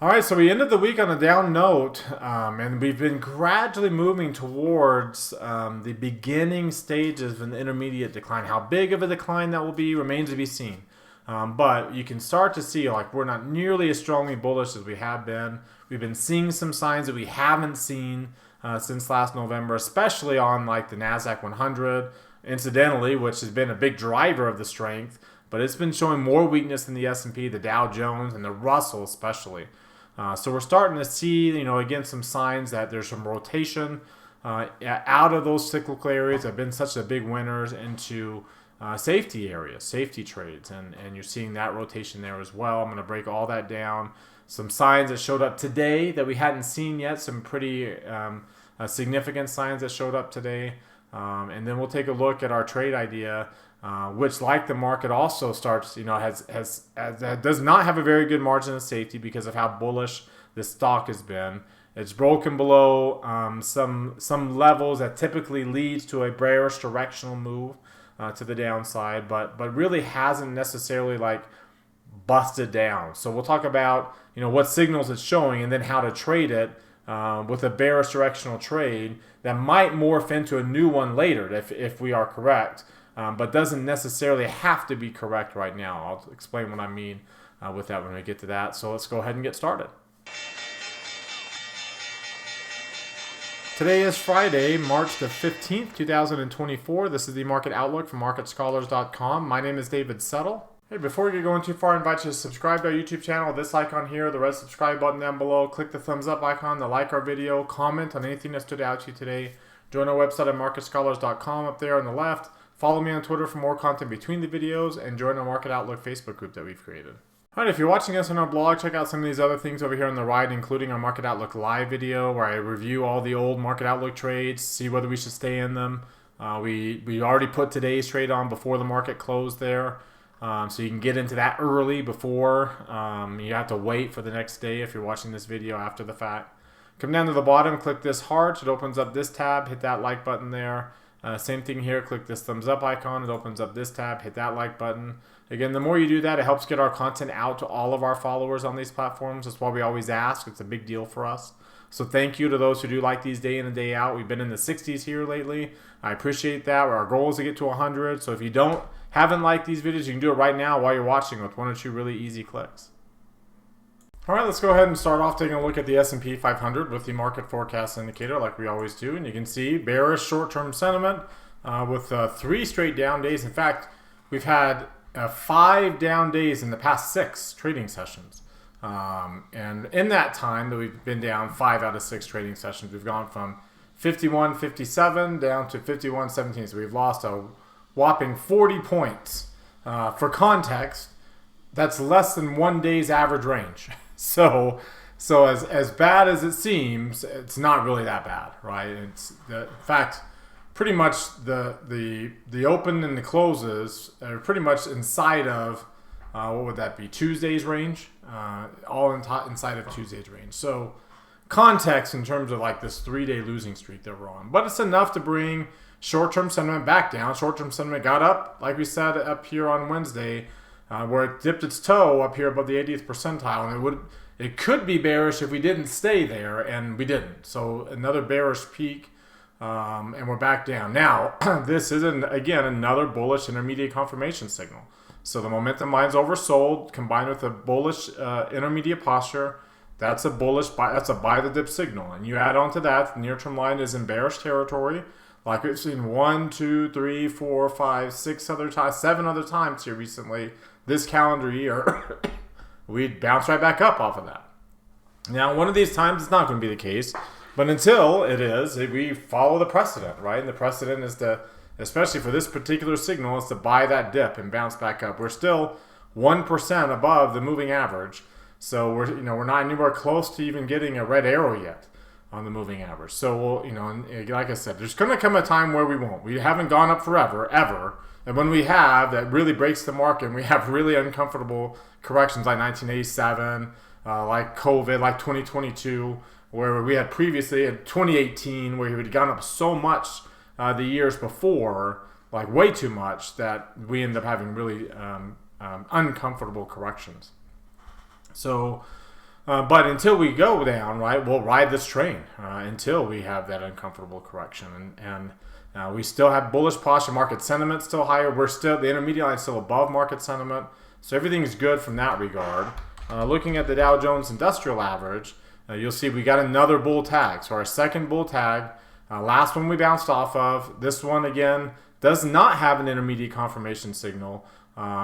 All right, so we ended the week on a down note, and we've been gradually moving towards the beginning stages of an intermediate decline. How big of a decline that will be remains to be seen. But you can start to see like we're not nearly as strongly bullish as we have been. We've been seeing some signs that we haven't seen since last November, especially on like the NASDAQ 100, incidentally, which has been a big driver of the strength. But it's been showing more weakness than the S&P, the Dow Jones, and the Russell especially. So we're starting to see, again, some signs that there's some rotation out of those cyclical areas that have been such a big winners into safety areas, safety trades, and you're seeing that rotation there as well. I'm going to break all that down. Some signs that showed up today that we hadn't seen yet, some pretty significant signs that showed up today. And then we'll take a look at our trade idea, which, like the market, also starts, does not have a very good margin of safety because of how bullish this stock has been. It's broken below some levels that typically leads to a bearish directional move to the downside, but really hasn't necessarily like busted down. So we'll talk about what signals it's showing and then how to trade it with a bearish directional trade that might morph into a new one later if we are correct. But doesn't necessarily have to be correct right now. I'll explain what I mean with that when we get to that. So let's go ahead and get started. Today is Friday, March the 15th, 2024. This is the Market Outlook from MarketScholars.com. My name is David Settle. Hey, before we get going too far, I invite you to subscribe to our YouTube channel. This icon here, the red subscribe button down below. Click the thumbs up icon to like our video. Comment on anything that stood out to you today. Join our website at MarketScholars.com up there on the left. Follow me on Twitter for more content between the videos, and join our Market Outlook Facebook group that we've created. All right, if you're watching us on our blog, check out some of these other things over here on the right, including our Market Outlook live video, where I review all the old Market Outlook trades, see whether we should stay in them. We already put today's trade on before the market closed there, so you can get into that early before. You have to wait for the next day if you're watching this video after the fact. Come down to the bottom, click this heart. It opens up this tab. Hit that like button there. Same thing here, click this thumbs up icon, it opens up this tab, hit that like button. Again, the more you do that, it helps get our content out to all of our followers on these platforms. That's why we always ask, it's a big deal for us. So thank you to those who do like these day in and day out. We've been in the 60s here lately. I appreciate that. Our goal is to get to 100. So if you haven't liked these videos, you can do it right now while you're watching with one or two really easy clicks. All right, let's go ahead and start off taking a look at the S&P 500 with the market forecast indicator like we always do. And you can see bearish short-term sentiment with 3 straight down days. In fact, we've had 5 down days in the past 6 trading sessions. And in that time that we've been down 5 out of 6 trading sessions, we've gone from 51.57 down to 51.17. So we've lost a whopping 40 points. For context, that's less than 1 day's average range. So as bad as it seems, it's not really that bad, right? In fact, pretty much the open and the closes are pretty much inside of what would that be? Tuesday's range, all inside of Tuesday's range. So context in terms of like this 3-day losing streak that we're on, but it's enough to bring short-term sentiment back down. Short-term sentiment got up, like we said up here on Wednesday. Where it dipped its toe up here above the 80th percentile, and it could be bearish if we didn't stay there, and we didn't. So another bearish peak, and we're back down. Now, this is, again, another bullish intermediate confirmation signal. So the momentum line's oversold, combined with a bullish intermediate posture. That's a buy the dip signal. And you add on to that, the near-term line is in bearish territory. Like we've seen 1, 2, 3, 4, 5, 6 other times, 7 other times here recently this calendar year, we'd bounce right back up off of that. Now, one of these times it's not going to be the case, but until it is, we follow the precedent, right? And the precedent is to, especially for this particular signal, is to buy that dip and bounce back up. We're still 1% above the moving average, so we're not anywhere close to even getting a red arrow yet on the moving average. So we'll, like I said, there's going to come a time where we won't. We haven't gone up forever, ever. And when we have, that really breaks the market, and we have really uncomfortable corrections like 1987, like COVID, like 2022, where we had previously in 2018, where we had gone up so much the years before, like way too much, that we end up having really uncomfortable corrections. So But until we go down, right, we'll ride this train until we have that uncomfortable correction. And we still have bullish posture. Market sentiment still higher. The intermediate line is still above market sentiment. So everything's good from that regard. Looking at the Dow Jones Industrial Average, you'll see we got another bull tag. So our second bull tag, last one we bounced off of. This one, again, does not have an intermediate confirmation signal.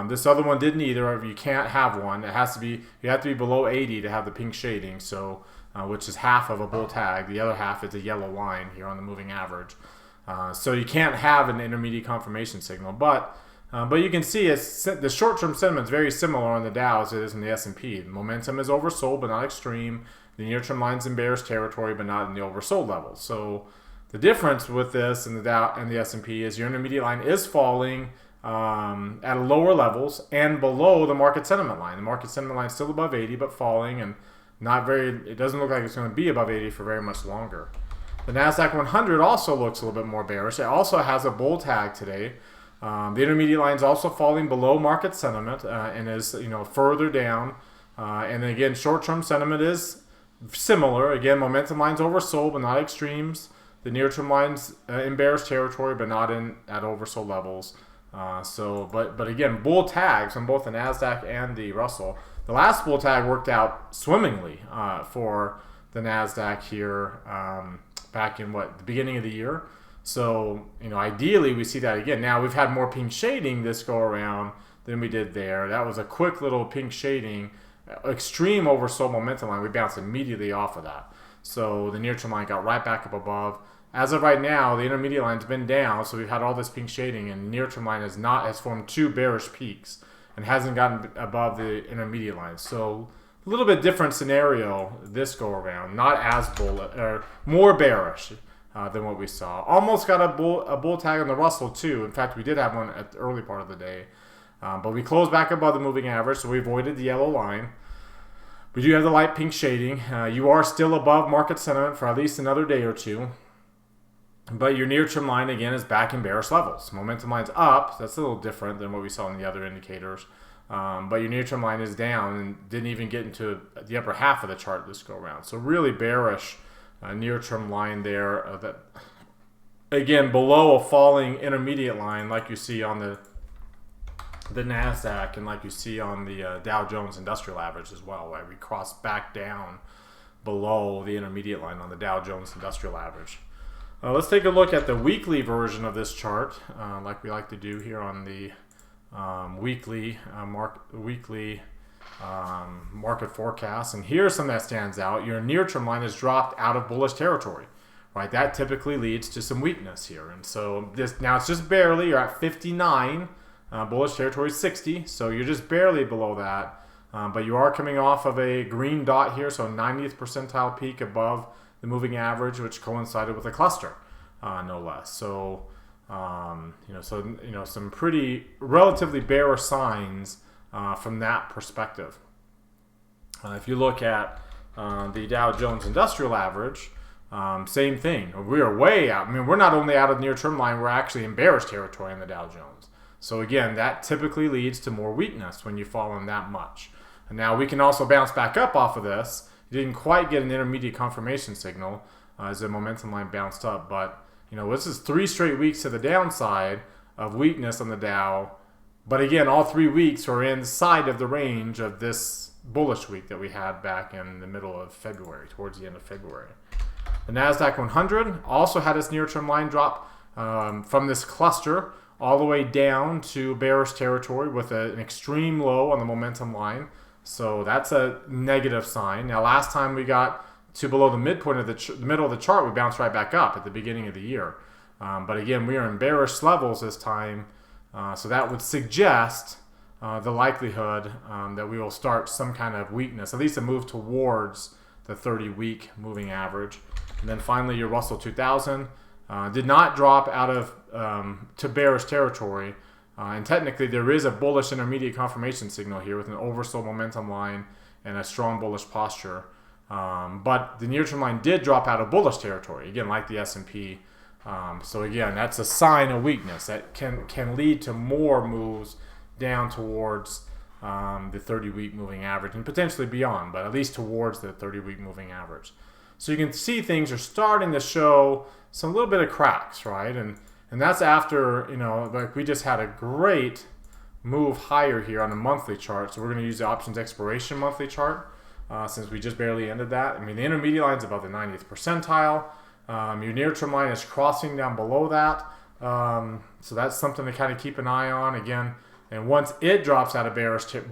This other one didn't either. You can't have one. You have to be below 80 to have the pink shading, so which is half of a bull tag. The other half is a yellow line here on the moving average. So you can't have an intermediate confirmation signal. But you can see the short-term sentiment is very similar on the Dow as it is in the S&P. Momentum is oversold, but not extreme. The near-term line's in bearish territory, but not in the oversold level. So the difference with this and the Dow and the S&P is your intermediate line is falling at lower levels and below the market sentiment line. The market sentiment line is still above 80, but falling, and it doesn't look like it's going to be above 80 for very much longer. The NASDAQ 100 also looks a little bit more bearish. It also has a bull tag today. The intermediate line is also falling below market sentiment and is further down. And again, short-term sentiment is similar. Again, momentum line's oversold, but not extremes. The near-term line's in bearish territory, but not at oversold levels. But again, bull tags on both the NASDAQ and the Russell. The last bull tag worked out swimmingly for the NASDAQ here back in the beginning of the year. So, ideally we see that again. Now we've had more pink shading this go around than we did there. That was a quick little pink shading, extreme oversold momentum line. We bounced immediately off of that. So the near-term line got right back up above. As of right now, the intermediate line's been down, so we've had all this pink shading, and the near-term line has formed two bearish peaks and hasn't gotten above the intermediate line. So a little bit different scenario this go around, not as or more bearish than what we saw. Almost got a bull tag on the Russell too. In fact, we did have one at the early part of the day, but we closed back above the moving average, so we avoided the yellow line. We do have the light pink shading. You are still above market sentiment for at least another day or two. But your near-term line, again, is back in bearish levels. Momentum line's up. That's a little different than what we saw in the other indicators. But your near-term line is down and didn't even get into the upper half of the chart this go-around. So really bearish near-term line there. That again, below a falling intermediate line like you see on the NASDAQ and like you see on the Dow Jones Industrial Average as well. Right? We crossed back down below the intermediate line on the Dow Jones Industrial Average. Let's take a look at the weekly version of this chart, like we like to do here on the weekly market forecast. And here's something that stands out. Your near-term line has dropped out of bullish territory, right? That typically leads to some weakness here. And so now it's just barely. You're at 59. Bullish territory is 60, so you're just barely below that. But you are coming off of a green dot here, so 90th percentile peak above the moving average, which coincided with a cluster, no less. So, some pretty relatively bearish signs from that perspective. If you look at the Dow Jones Industrial Average, same thing. We are way out. I mean, we're not only out of the near-term line, we're actually in bearish territory in the Dow Jones. So again, that typically leads to more weakness when you fall in that much. And now we can also bounce back up off of this. You didn't quite get an intermediate confirmation signal as the momentum line bounced up, but this is 3 straight weeks to the downside of weakness on the Dow. But again, all 3 weeks are inside of the range of this bullish week that we had back in the middle of February, towards the end of February. The NASDAQ 100 also had its near-term line drop from this cluster all the way down to bearish territory with an extreme low on the momentum line. So that's a negative sign. Now, last time we got to below the midpoint of the middle of the chart, we bounced right back up at the beginning of the year. But again, we are in bearish levels this time. So that would suggest the likelihood that we will start some kind of weakness, at least a move towards the 30-week moving average. And then finally, your Russell 2000 did not drop out of to bearish territory. And technically, there is a bullish intermediate confirmation signal here with an oversold momentum line and a strong bullish posture. But the near-term line did drop out of bullish territory, again, like the S&P. So again, that's a sign of weakness that can lead to more moves down towards the 30-week moving average and potentially beyond, but at least towards the 30-week moving average. So you can see things are starting to show some little bit of cracks, right? And that's after, like we just had a great move higher here on a monthly chart. So we're going to use the options expiration monthly chart since we just barely ended that. I mean, the intermediate line is above the 90th percentile. Your near-term line is crossing down below that. So that's something to kind of keep an eye on again. And once it drops out of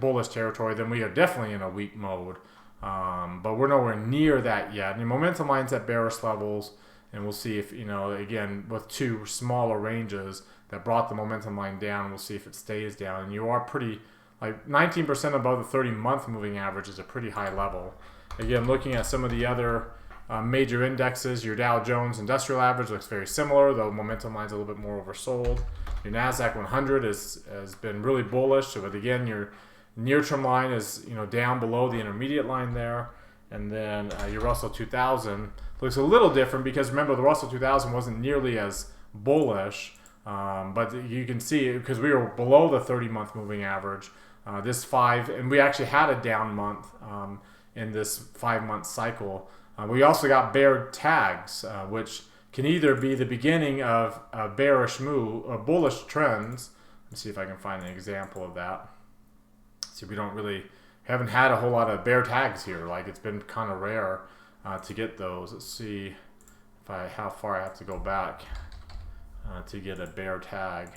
bullish territory, then we are definitely in a weak mode. But we're nowhere near that yet. And the momentum line's at bearish levels. And we'll see if, again, with two smaller ranges that brought the momentum line down, we'll see if it stays down. And you are pretty, like 19% above the 30-month moving average is a pretty high level. Again, looking at some of the other major indexes, your Dow Jones Industrial Average looks very similar, though momentum line's a little bit more oversold. Your NASDAQ 100 has been really bullish, but again, your near-term line is down below the intermediate line there. And then your Russell 2000 looks a little different because remember the Russell 2000 wasn't nearly as bullish, but you can see because we were below the 30-month moving average. And we actually had a down month in this 5-month cycle. We also got bear tags, which can either be the beginning of a bearish move or bullish trends. Let's see if I can find an example of that. See, we haven't had a whole lot of bear tags here. Like it's been kind of rare to get those. Let's see how far I have to go back to get a bear tag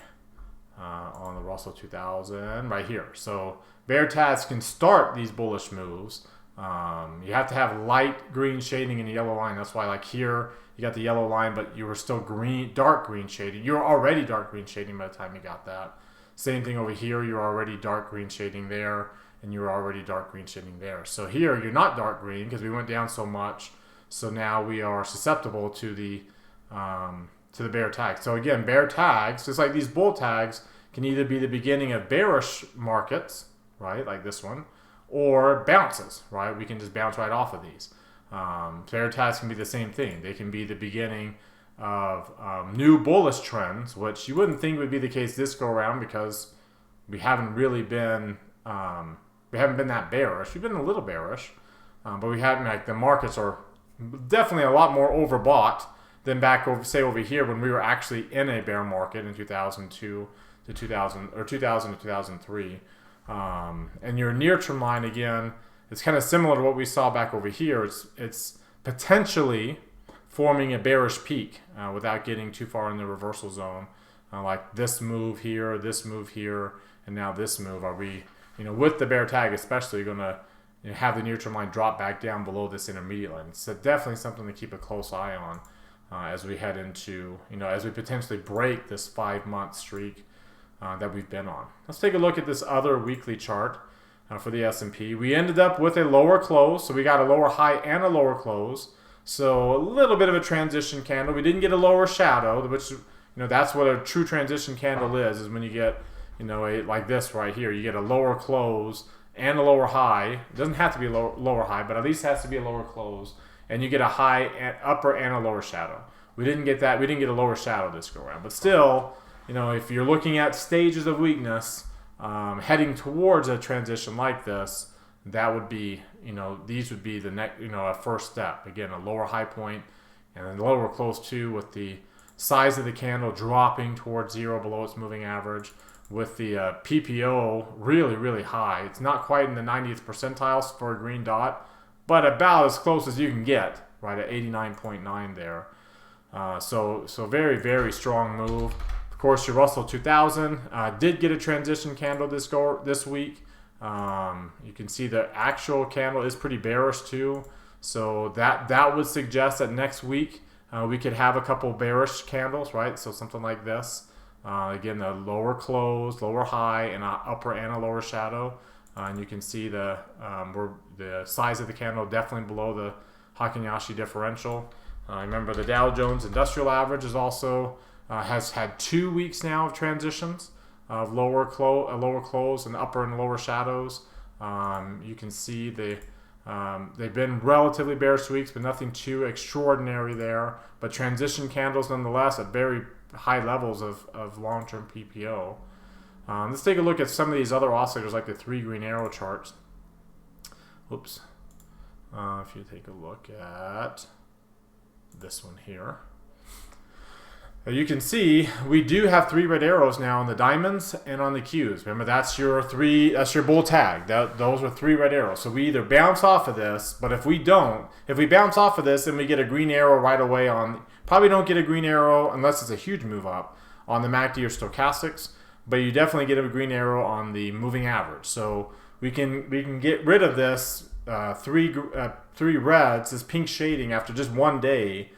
on the Russell 2000 right here. So bear tags can start these bullish moves. You have to have light green shading in the yellow line. That's why like here you got the yellow line, but you were still dark green shading. You were already dark green shading by the time you got that. Same thing over here. You're already dark green shading there, and you're already dark green shading there. So here you're not dark green because we went down so much. So now we are susceptible to the bear tag. So again, bear tags, just like these bull tags, can either be the beginning of bearish markets, right, like this one, or bounces, right? We can just bounce right off of these. Bear tags can be the same thing. They can be the beginning of new bullish trends, which you wouldn't think would be the case this go around because we haven't really been that bearish. We've been a little bearish, but we haven't, like the markets are definitely a lot more overbought than back over here when we were actually in a bear market in 2002 to 2003. And your near-term line, again, it's kind of similar to what we saw back over here. It's potentially forming a bearish peak without getting too far in the reversal zone. Like this move here, and now this move. Are we, with the bear tag especially, going to have the near-term line drop back down below this intermediate line? So definitely something to keep a close eye on as we head into, as we potentially break this 5-month streak that we've been on. Let's take a look at this other weekly chart for the S&P. We ended up with a lower close, so we got a lower high and a lower close. So a little bit of a transition candle. We didn't get a lower shadow, which that's what a true transition candle is when you get like this right here. You get a lower close and a lower high. It doesn't have to be a lower high, but at least it has to be a lower close. And you get a high and upper and a lower shadow. We didn't get that. We didn't get a lower shadow this go around, but still. If you're looking at stages of weakness, heading towards a transition like this, that would be, these would be the next, a first step. Again, a lower high point and then lower close too, with the size of the candle dropping towards zero below its moving average, with the PPO really, really high. It's not quite in the 90th percentile for a green dot, but about as close as you can get, right at 89.9 there. So very, very strong move. Of course, your Russell 2000 did get a transition candle this week. You can see the actual candle is pretty bearish too. So that would suggest that next week we could have a couple bearish candles, right? So something like this. Again, the lower close, lower high, and an upper and a lower shadow. And you can see the size of the candle definitely below the Heikin-Ashi differential. Remember, the Dow Jones Industrial Average is also has had 2 weeks now of transitions of a lower close and upper and lower shadows. You can see they've been relatively bearish weeks, but nothing too extraordinary there. But transition candles nonetheless at very high levels of long-term PPO. Let's take a look at some of these other oscillators like the 3 green arrow charts. Oops. If you take a look at this one here, you can see we do have 3 red arrows now on the diamonds and on the Qs. Remember, that's your bull tag. Those are 3 red arrows. So we either bounce off of this, but if we bounce off of this and we get a green arrow right away on, probably don't get a green arrow unless it's a huge move up on the MACD or stochastics, but you definitely get a green arrow on the moving average. So we can get rid of this 3 reds, this pink shading after just one day,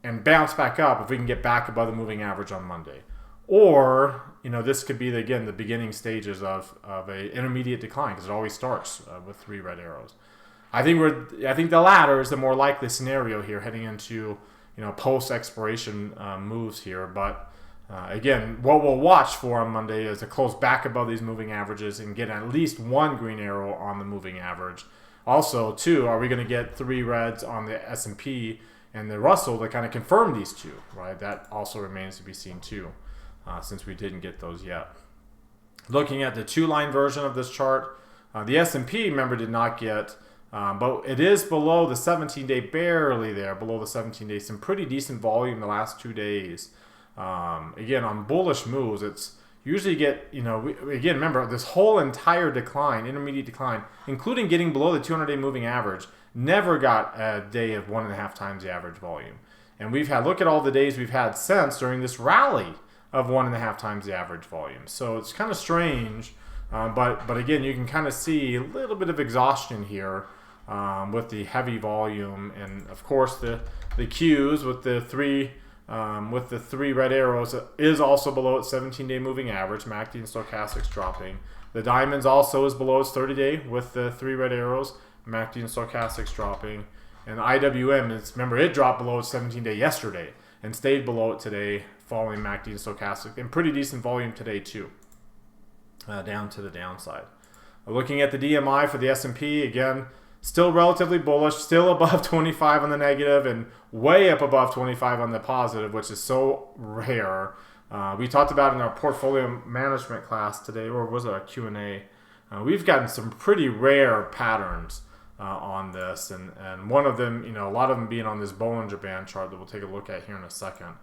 and bounce back up if we can get back above the moving average on Monday. Or, this could be, again, the beginning stages of a intermediate decline, because it always starts with 3 red arrows. I think the latter is the more likely scenario here, heading into post expiration moves here. But again, what we'll watch for on Monday is to close back above these moving averages and get at least 1 green arrow on the moving average. Also, too, are we going to get 3 reds on the S&P and the Russell to kind of confirm these two, right? That also remains to be seen too, since we didn't get those yet. Looking at the 2-line version of this chart, the S&P, remember, did not get, but it is below the 17-day, barely there, below the 17-day. Some pretty decent volume the last 2 days. Again, on bullish moves, it's usually get, again, remember, this whole entire decline, intermediate decline, including getting below the 200-day moving average, never got a day of 1.5 times the average volume. And look at all the days we've had since during this rally of 1.5 times the average volume. So it's kind of strange, but again, you can kind of see a little bit of exhaustion here with the heavy volume, and of course the Qs with the 3 red arrows is also below its 17-day moving average. MACD and stochastics dropping. The diamonds also is below its 30-day with the 3 red arrows. MACD and stochastics dropping. And IWM, remember, it dropped below its 17-day yesterday and stayed below it today, following MACD and stochastic. And pretty decent volume today too, down to the downside. Looking at the DMI for the S&P, again, still relatively bullish, still above 25 on the negative and way up above 25 on the positive, which is so rare. We talked about in our portfolio management class today, or was it a Q&A? We've gotten some pretty rare patterns on this, and one of them, a lot of them being on this Bollinger Band chart that we'll take a look at here in a second.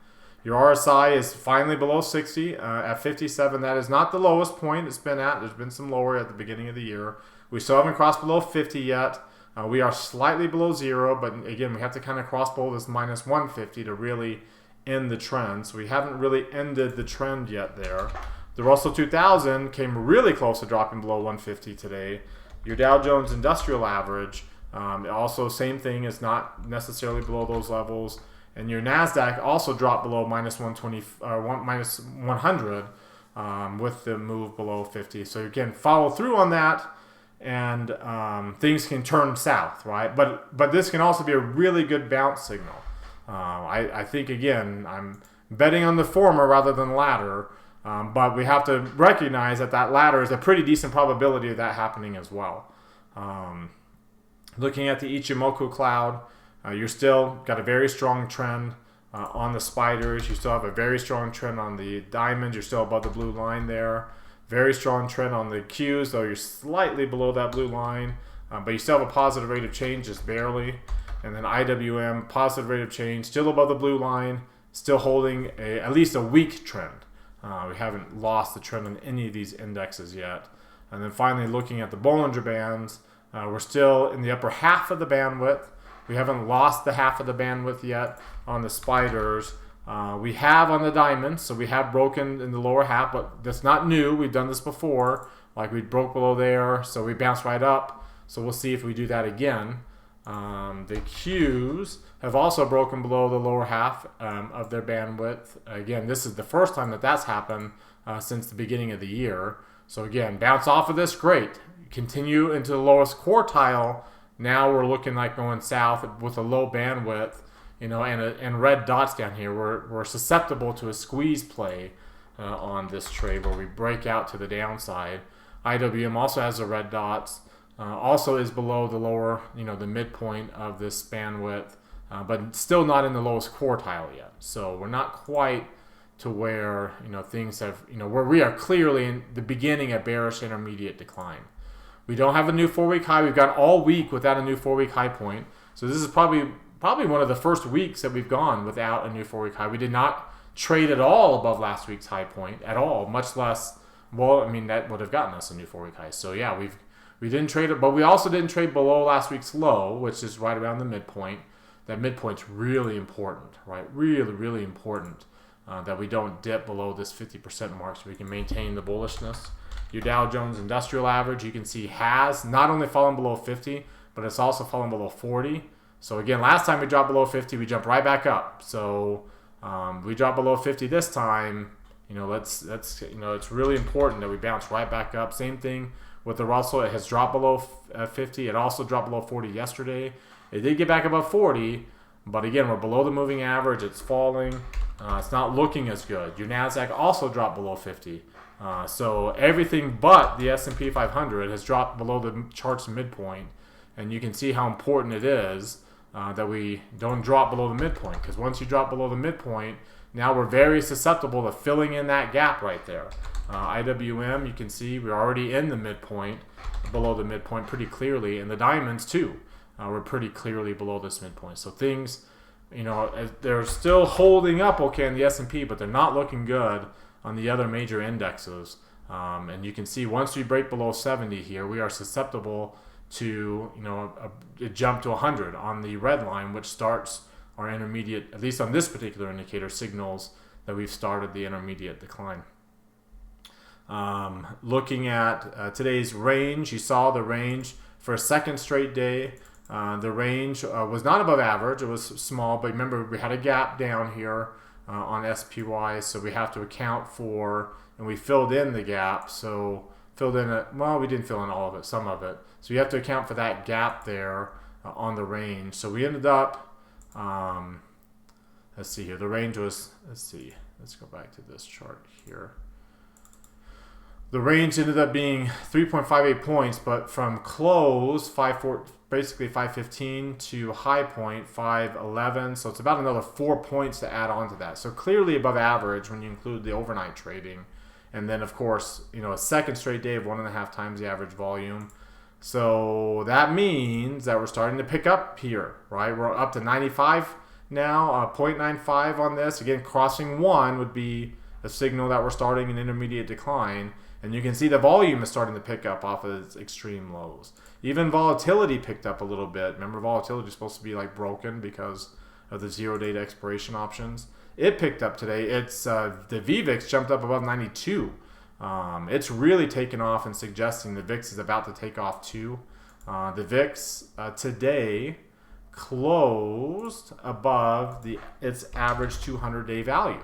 Your RSI is finally below 60 at 57. That is not the lowest point it's been at. There's been some lower at the beginning of the year. We still haven't crossed below 50 yet. We are slightly below 0, but again, we have to kind of cross below this minus 150 to really end the trend. So we haven't really ended the trend yet there. The Russell 2000 came really close to dropping below 150 today. Your Dow Jones Industrial Average, also same thing, is not necessarily below those levels. And your NASDAQ also dropped below minus 120, minus 100 with the move below 50. So again, follow through on that, and things can turn south, right? But this can also be a really good bounce signal. I think, again, I'm betting on the former rather than the latter. But we have to recognize that latter is a pretty decent probability of that happening as well. Looking at the Ichimoku cloud, you're still got a very strong trend on the spiders. You still have a very strong trend on the diamonds. You're still above the blue line there. Very strong trend on the Qs, though you're slightly below that blue line. But you still have a positive rate of change, just barely. And then IWM, positive rate of change, still above the blue line, still holding at least a weak trend. We haven't lost the trend on any of these indexes yet. And then finally, looking at the Bollinger Bands, we're still in the upper half of the bandwidth. We haven't lost the half of the bandwidth yet on the spiders. We have on the diamonds, so we have broken in the lower half, but that's not new. We've done this before. Like, we broke below there, so we bounced right up. So we'll see if we do that again. The Qs have also broken below the lower half of their bandwidth. Again, this is the first time that's happened since the beginning of the year. So again, bounce off of this, great. Continue into the lowest quartile. Now we're looking like going south with a low bandwidth, and red dots down here. We're susceptible to a squeeze play on this trade where we break out to the downside. IWM also has the red dots. Also is below the lower, the midpoint of this bandwidth, but still not in the lowest quartile yet. So we're not quite to where, things have, where we are clearly in the beginning of bearish intermediate decline. We don't have a new 4-week high. We've gone all week without a new 4-week high point. So this is probably one of the first weeks that we've gone without a new 4-week high. We did not trade at all above last week's high point at all, much less, that would have gotten us a new 4-week high. So yeah, we didn't trade it, but we also didn't trade below last week's low, which is right around the midpoint. That midpoint's really important, right? Really, really important that we don't dip below this 50% mark so we can maintain the bullishness. Your Dow Jones Industrial Average, you can see, has not only fallen below 50, but it's also fallen below 40. So again, last time we dropped below 50, we jumped right back up. So we dropped below 50 this time. It's really important that we bounce right back up. Same thing with the Russell. It has dropped below 50. It also dropped below 40 yesterday. It did get back above 40, but again, we're below the moving average. It's falling. It's not looking as good. Your NASDAQ also dropped below 50. So everything but the S&P 500 has dropped below the chart's midpoint, and you can see how important it is that we don't drop below the midpoint, because once you drop below the midpoint, now we're very susceptible to filling in that gap right there. IWM, you can see we're already in the midpoint, below the midpoint pretty clearly, and the diamonds too. We're pretty clearly below this midpoint. So things, they're still holding up okay in the S&P, but they're not looking good on the other major indexes. And you can see once we break below 70 here, we are susceptible to, a jump to 100 on the red line, which starts our intermediate, at least on this particular indicator, signals that we've started the intermediate decline. Looking at today's range, you saw the range for a second straight day. The range was not above average. It was small, but remember we had a gap down here on SPY, so we have to account for, and we filled in the gap. So we didn't fill in all of it, some of it. So you have to account for that gap there on the range. So we ended up, let's see here. The range was, let's go back to this chart here. The range ended up being 3.58 points, but from close, basically 515 to high point, 511. So it's about another 4 points to add on to that. So clearly above average when you include the overnight trading. And then, of course, a second straight day of 1.5 times the average volume. So that means that we're starting to pick up here, right? We're up to 95 now, 0.95 on this. Again, crossing 1 would be a signal that we're starting an intermediate decline. And you can see the volume is starting to pick up off of its extreme lows. Even volatility picked up a little bit. Remember, volatility is supposed to be like broken because of the 0-day expiration options. It picked up today. It's the VVIX jumped up above 92. It's really taken off and suggesting the VIX is about to take off too. The VIX today closed above its average 200-day value.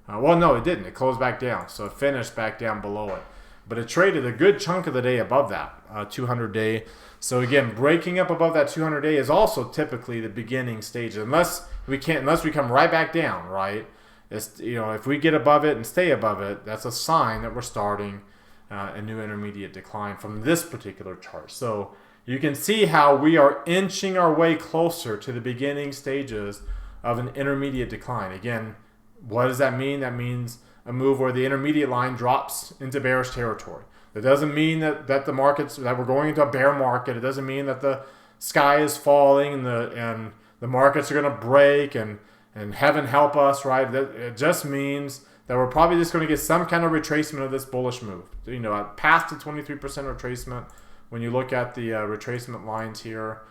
Well, no, it didn't. It closed back down, so it finished back down below it. But it traded a good chunk of the day above that 200-day. So again, breaking up above that 200-day is also typically the beginning stage, unless we come right back down, right? It's, if we get above it and stay above it, that's a sign that we're starting a new intermediate decline from this particular chart. So you can see how we are inching our way closer to the beginning stages of an intermediate decline. Again, what does that mean? That means a move where the intermediate line drops into bearish territory. That doesn't mean that the markets, that we're going into a bear market. It doesn't mean that the sky is falling and the markets are going to break and heaven help us, right? It just means that we're probably just going to get some kind of retracement of this bullish move. Past the 23% retracement, when you look at the retracement lines here,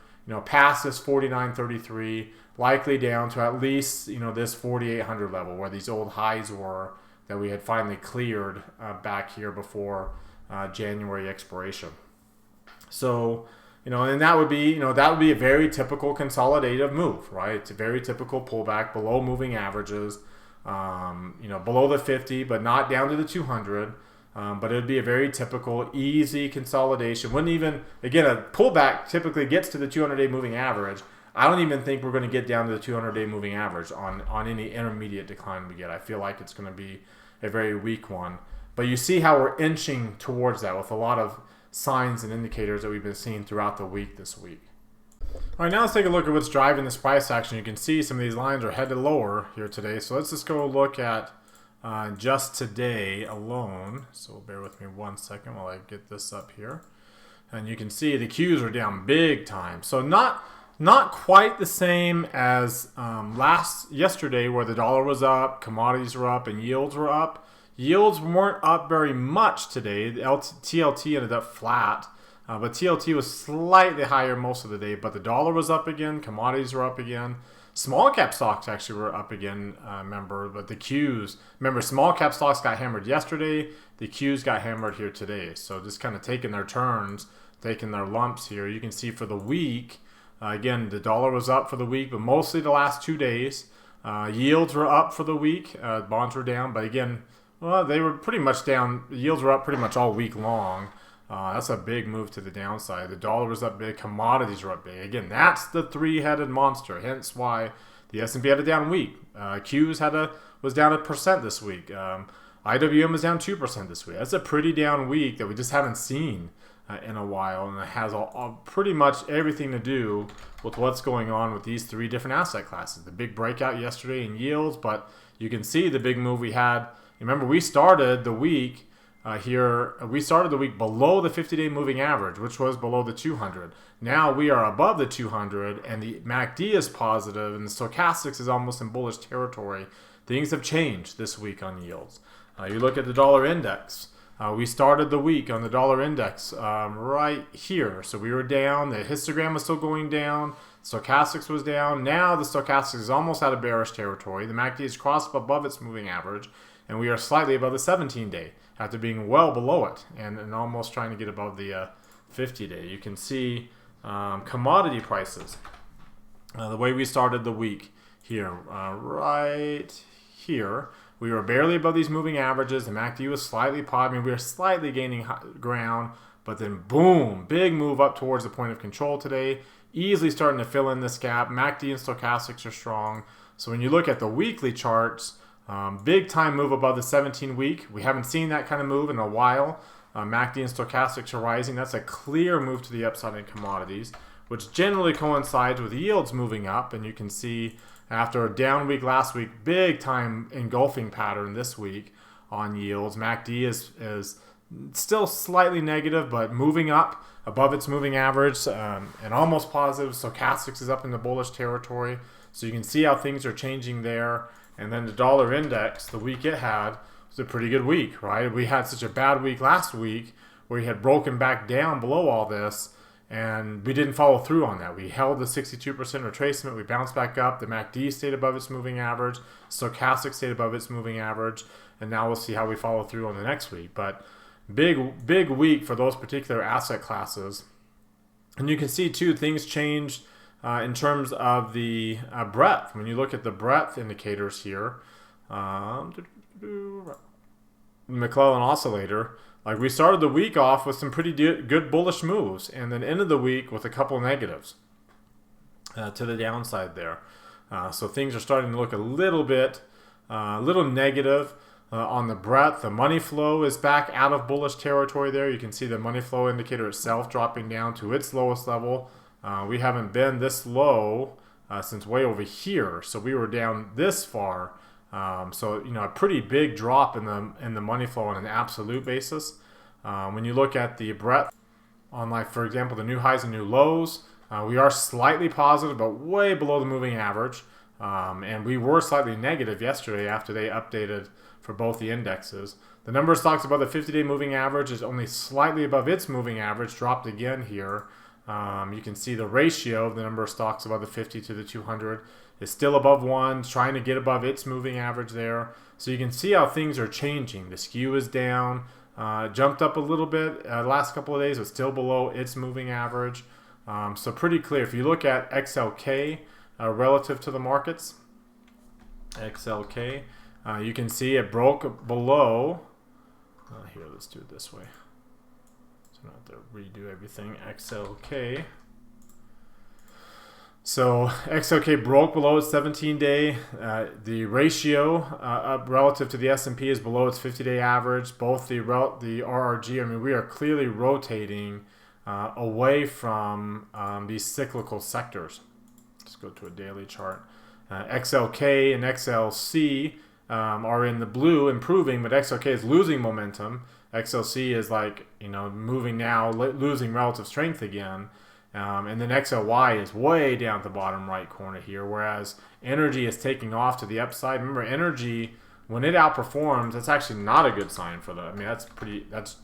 past this 49.33, likely down to at least, this 4,800 level where these old highs were that we had finally cleared back here before January expiration. So, and that would be a very typical consolidative move, right? It's a very typical pullback below moving averages, below the 50, but not down to the 200. But it would be a very typical, easy consolidation. Again, a pullback typically gets to the 200-day moving average. I don't even think we're going to get down to the 200-day moving average on any intermediate decline we get. I feel like it's going to be a very weak one. But you see how we're inching towards that with a lot of signs and indicators that we've been seeing throughout the week this week. All right, now let's take a look at what's driving this price action. You can see some of these lines are headed lower here today. So let's just go look at just today alone. So bear with me 1 second while I get this up here. And you can see the Qs are down big time. So not quite the same as yesterday, where the dollar was up, commodities were up, and yields were up. Yields weren't up very much today. The TLT ended up flat, but TLT was slightly higher most of the day. But the dollar was up again, commodities were up again. Small cap stocks actually were up again, but the Qs, small cap stocks got hammered yesterday. The Qs got hammered here today. So just kind of taking their turns, taking their lumps here. You can see for the week, again, the dollar was up for the week, but mostly the last 2 days. Yields were up for the week. Bonds were down, but again, well, they were pretty much down. Yields were up pretty much all week long. That's a big move to the downside. The dollar was up big. Commodities were up big. Again, that's the three-headed monster. Hence why the S&P had a down week. Qs was down 1% this week. IWM was down 2% this week. That's a pretty down week that we just haven't seen in a while, and it has pretty much everything to do with what's going on with these three different asset classes. The big breakout yesterday in yields, but you can see the big move we had. Remember, we started the week below the 50-day moving average, which was below the 200. Now we are above the 200, and the MACD is positive, and the stochastics is almost in bullish territory. Things have changed this week on yields. You look at the dollar index. We started the week on the dollar index right here. So we were down. The histogram was still going down. Stochastics was down. Now the stochastics is almost out of bearish territory. The MACD is crossed above its moving average, and we are slightly above the 17-day after being well below it and almost trying to get above the 50-day. You can see commodity prices. The way we started the week here, right here. We were barely above these moving averages. The MACD was slightly positive. We were slightly gaining ground, but then boom, big move up towards the point of control today. Easily starting to fill in this gap. MACD and stochastics are strong. So when you look at the weekly charts, big time move above the 17-week. We haven't seen that kind of move in a while. MACD and stochastics are rising. That's a clear move to the upside in commodities, which generally coincides with yields moving up. And you can see after a down week last week, big time engulfing pattern this week on yields. MACD is still slightly negative, but moving up above its moving average and almost positive. Stochastics is up in the bullish territory. So you can see how things are changing there. And then the dollar index, the week it had, was a pretty good week, right? We had such a bad week last week where we had broken back down below all this, and we didn't follow through on that. We held the 62% retracement. We bounced back up. The MACD stayed above its moving average. Stochastic stayed above its moving average. And now we'll see how we follow through on the next week. But big week for those particular asset classes. And you can see, too, things changed in terms of the breadth. When you look at the breadth indicators here, McClellan oscillator, like we started the week off with some pretty good bullish moves, and then ended the week with a couple negatives to the downside there. So things are starting to look a little negative on the breadth. The money flow is back out of bullish territory there. You can see the money flow indicator itself dropping down to its lowest level. We haven't been this low since way over here, so we were down this far. So a pretty big drop in the money flow on an absolute basis. When you look at the breadth on, like, for example, the new highs and new lows, we are slightly positive, but way below the moving average. And we were slightly negative yesterday after they updated for both the indexes. The number of stocks above the 50-day moving average is only slightly above its moving average, dropped again here. You can see the ratio of the number of stocks above the 50 to the 200 is still above 1, trying to get above its moving average there. So you can see how things are changing. The skew is down, jumped up a little bit last couple of days, but still below its moving average. So pretty clear. If you look at XLK relative to the markets, XLK, you can see it broke below. Here, let's do it this way. So I don't have to redo everything. XLK. So XLK broke below its 17-day. The ratio up relative to the S&P is below its 50-day average. Both the RRG, I mean, we are clearly rotating away from these cyclical sectors. Let's go to a daily chart. XLK and XLC are in the blue, improving, but XLK is losing momentum. XLC is like, moving now, losing relative strength again. And then XLY is way down at the bottom right corner here, whereas energy is taking off to the upside. Remember, energy, when it outperforms, that's actually not a good sign for that's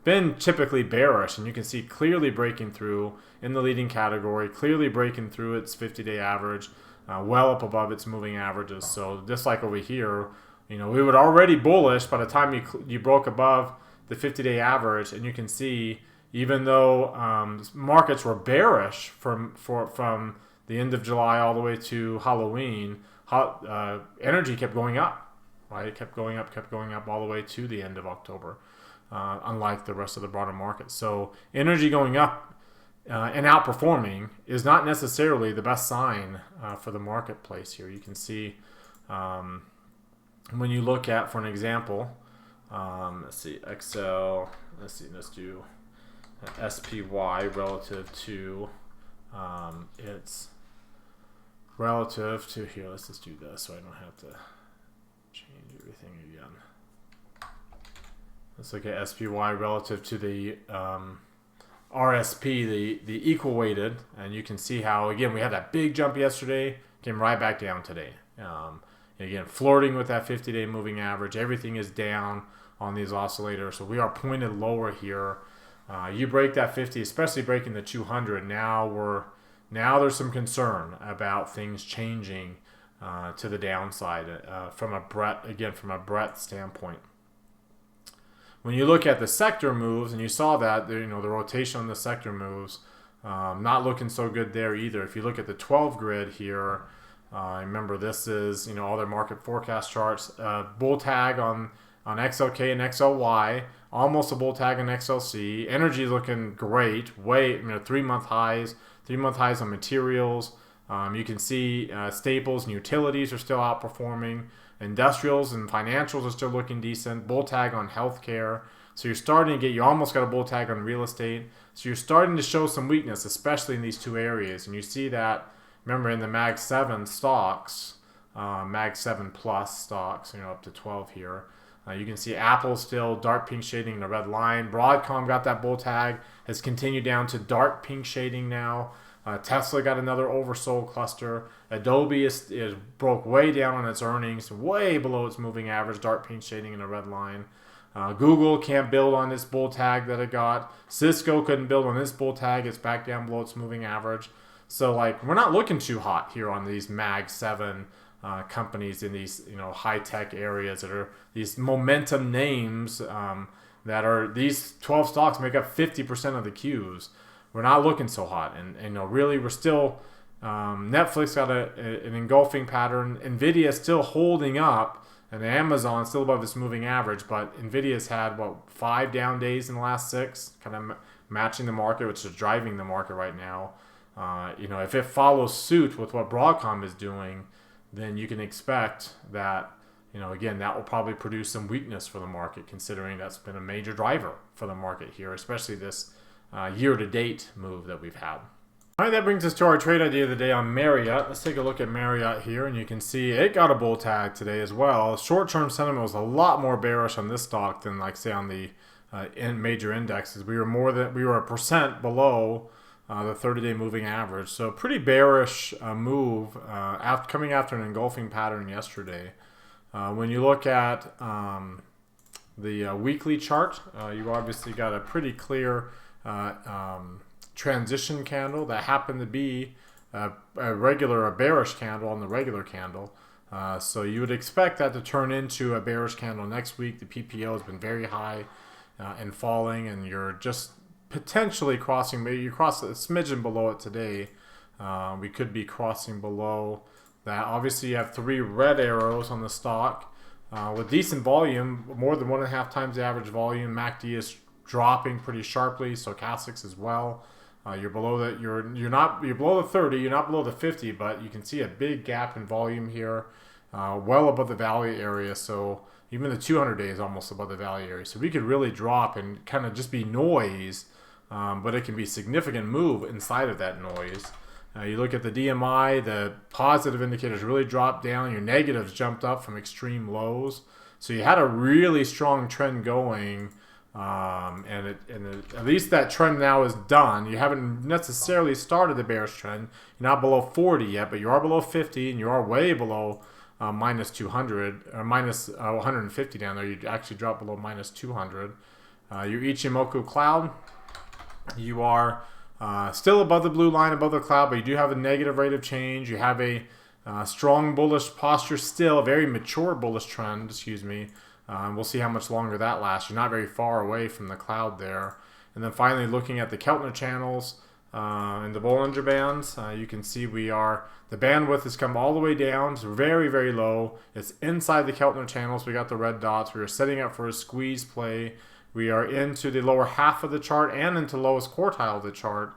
been typically bearish, and you can see clearly breaking through in the leading category, clearly breaking through its 50-day average, well up above its moving averages. So just like over here, we were already bullish by the time you broke above the 50-day average, and you can see even though markets were bearish from the end of July all the way to Halloween, energy kept going up, right? It kept going up all the way to the end of October, unlike the rest of the broader market. So energy going up and outperforming is not necessarily the best sign for the marketplace here. You can see when you look at, for an example, let's see, let's do SPY relative to here. Let's just do this so I don't have to change everything again. Let's look at SPY relative to the RSP, the equal weighted, and you can see how, again, we had that big jump yesterday, came right back down today. Again, flirting with that 50-day moving average. Everything is down on these oscillators, so we are pointed lower here. You break that 50, especially breaking the 200. Now there's some concern about things changing to the downside from a breadth standpoint. When you look at the sector moves, and you saw that the rotation on the sector moves, not looking so good there either. If you look at the 12 grid here, remember this is all their market forecast charts. Bull tag on XLK and XLY, almost a bull tag on XLC. Energy is looking great. 3-month highs on materials. You can see staples and utilities are still outperforming. Industrials and financials are still looking decent. Bull tag on healthcare. So you're starting to you almost got a bull tag on real estate. So you're starting to show some weakness, especially in these two areas. And you see that, remember, in the Mag 7 stocks, Mag 7 plus stocks, up to 12 here. You can see Apple still dark pink shading in the red line. Broadcom got that bull tag, has continued down to dark pink shading now. Tesla got another oversold cluster. Adobe is broke way down on its earnings, way below its moving average, dark pink shading in a red line. Google can't build on this bull tag that it got. Cisco couldn't build on this bull tag. It's back down below its moving average. So we're not looking too hot here on these Mag 7 companies in these high-tech areas that are these momentum names that are these 12 stocks make up 50% of the Qs. We're not looking so hot, and really we're still Netflix got an engulfing pattern. Nvidia is still holding up, and Amazon still above this moving average, but Nvidia's had 5 down days in the last 6, kind of matching the market, which is driving the market right now. If it follows suit with what Broadcom is doing, then you can expect that again, that will probably produce some weakness for the market, considering that's been a major driver for the market here, especially this year-to-date move that we've had. All right, that brings us to our trade idea of the day on Marriott. Let's take a look at Marriott here, and you can see it got a bull tag today as well. Short-term sentiment was a lot more bearish on this stock than, say, on the major indexes. We were 1% below the 30-day moving average, so pretty bearish move coming after an engulfing pattern yesterday. When you look at the weekly chart, you obviously got a pretty clear transition candle that happened to be a bearish candle on the regular candle. So you would expect that to turn into a bearish candle next week. The PPO has been very high and falling, and you're just potentially crossing. Maybe you cross a smidgen below it today. We could be crossing below that. Obviously, you have 3 red arrows on the stock with decent volume, more than 1.5 times the average volume. MACD is dropping pretty sharply, stochastics as well. You're below the you're below the 30, you're not below the 50, but you can see a big gap in volume here, well above the value area. So even the 200 day is almost above the value area. So we could really drop and kind of just be noise, but it can be significant move inside of that noise. You look at the DMI, the positive indicators really dropped down. Your negatives jumped up from extreme lows. So you had a really strong trend going, at least that trend now is done. You haven't necessarily started the bearish trend. You're not below 40 yet, but you are below 50, and you are way below minus 200 or minus 150 down there. You actually dropped below minus 200. Your Ichimoku cloud, you are still above the blue line, above the cloud, but you do have a negative rate of change. You have a strong bullish posture still, a very mature bullish trend, excuse me. We'll see how much longer that lasts. You're not very far away from the cloud there. And then finally, looking at the Keltner channels and the Bollinger Bands, you can see the bandwidth has come all the way down. It's very, very low. It's inside the Keltner channels. We got the red dots. We are setting up for a squeeze play. We are into the lower half of the chart and into the lowest quartile of the chart.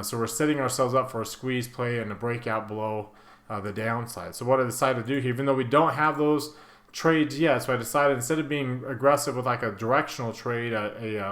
So we're setting ourselves up for a squeeze play and a breakout below the downside. So what I decided to do here, even though we don't have those trades yet, so I decided instead of being aggressive with like a directional trade,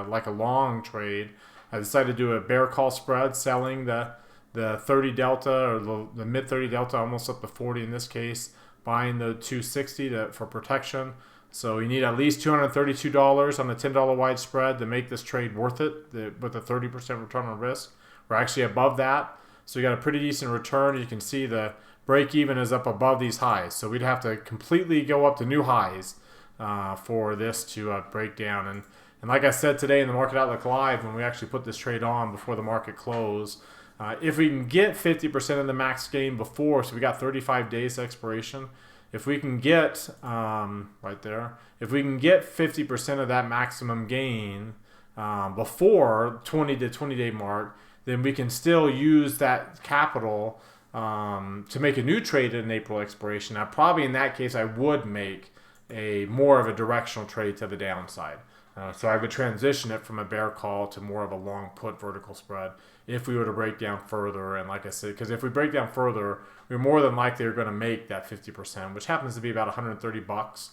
like a long trade, I decided to do a bear call spread, selling the 30 delta or the mid 30 delta, almost up to 40 in this case, buying the 260 for protection. So you need at least $232 on the $10 wide spread to make this trade worth it with a 30% return on risk. We're actually above that. So you got a pretty decent return. You can see the break even is up above these highs. So we'd have to completely go up to new highs for this to break down. And like I said today in the Market Outlook Live, when we actually put this trade on before the market closed, if we can get 50% of the max gain before, so we got 35 days expiration, if we can get, right there, if we can get 50% of that maximum gain before 20 to 20 day mark, then we can still use that capital to make a new trade at an April expiration. Now, probably in that case, I would make more of a directional trade to the downside. So I would transition it from a bear call to more of a long put vertical spread if we were to break down further. And like I said, because if we break down further, we're more than likely are going to make that 50%, which happens to be about 130 bucks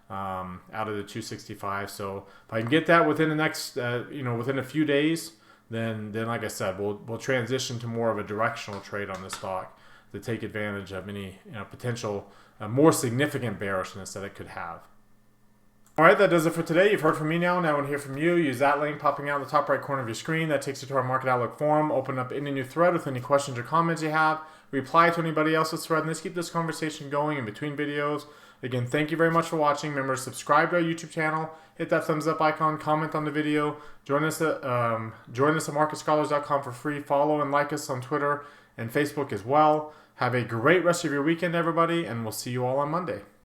out of the 265. So if I can get that within the next, within a few days, then like I said, we'll transition to more of a directional trade on this stock to take advantage of any potential more significant bearishness that it could have. All right, that does it for today. You've heard from me now. Now I want to hear from you. Use that link popping out in the top right corner of your screen. That takes you to our Market Outlook forum. Open up any new thread with any questions or comments you have. Reply to anybody else's thread, and let's keep this conversation going in between videos. Again, thank you very much for watching. Remember to subscribe to our YouTube channel. Hit that thumbs up icon. Comment on the video. Join us at MarketScholars.com for free. Follow and like us on Twitter and Facebook as well. Have a great rest of your weekend, everybody, and we'll see you all on Monday.